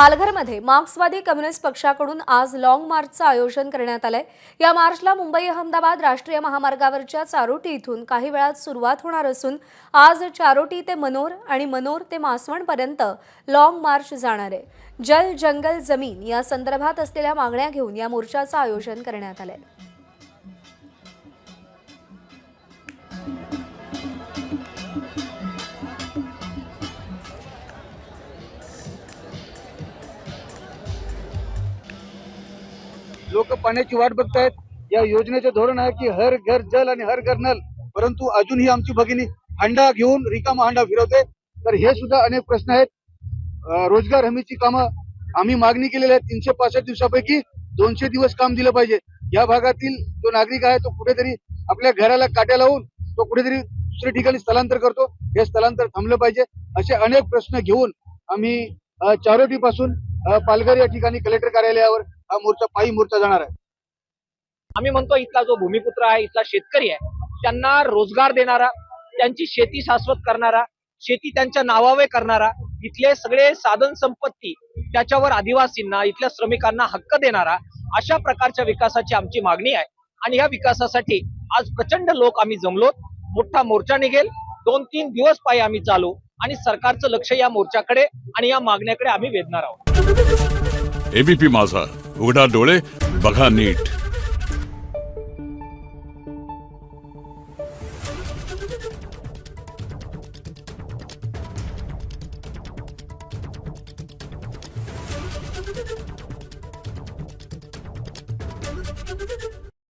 पालघरमध्ये मार्क्सवादी कम्युनिस्ट पक्षाकडून आज लॉंग मार्चचं आयोजन करण्यात आलंय। या मार्चला मुंबई अहमदाबाद राष्ट्रीय महामार्गावरच्या चारोटी इथून काही वेळात सुरुवात होणार असून आज चारोटी ते मनोर आणि मनोर ते मासवणपर्यंत लॉंग मार्च जाणार आहे। जल जंगल जमीन या संदर्भात असलेल्या मागण्या घेऊन या मोर्चाचं आयोजन करण्यात आलंय। लोक पाण्याची वाट बघतायत। या योजनेचे धोरण आहे की हर घर जल आणि हर घर नल, परंतु अजूनही आमची भगिनी हंडा घेऊन रिकामा हंडा फिरवते। तर हे सुद्धा अनेक प्रश्न आहेत। रोजगार हमीची कामं आम्ही मागणी केलेली आहे। 365 दिवसापैकी 200 दिवस काम दिलं पाहिजे। या भागातील जो नागरिक आहे तो कुठेतरी आपल्या घराला काट्या लावून तो कुठेतरी दुसऱ्या ठिकाणी स्थलांतर करतो। हे स्थलांतर थांबलं पाहिजे। असे अनेक प्रश्न घेऊन आम्ही चारोटी पासून पालघर या ठिकाणी कलेक्टर कार्यालयावर हा मोर्चा पायी मोर्चा जाणार आहे। आम्ही म्हणतो इथला जो भूमिपुत्र आहे, इथला शेतकरी आहे, त्यांना रोजगार देणारा, त्यांची शेती शाश्वत करणारा, शेती त्यांच्या नावावे करणारा, इथले सगळे साधन संपत्ती त्याच्यावर आदिवासींना, इथल्या श्रमिकांना हक्क देणारा अशा प्रकारच्या विकासाची आमची मागणी आहे। आणि या विकासासाठी आज प्रचंड लोक आम्ही जमलो। मोठा मोर्चा निघेल। 2-3 दिवस पायी आम्ही चालू आणि सरकारचं लक्ष या मोर्चाकडे आणि या मागण्याकडे आम्ही वेधणार आहोत। एबीपी माझा, उघडा डोळे बघा नीट। Thank you.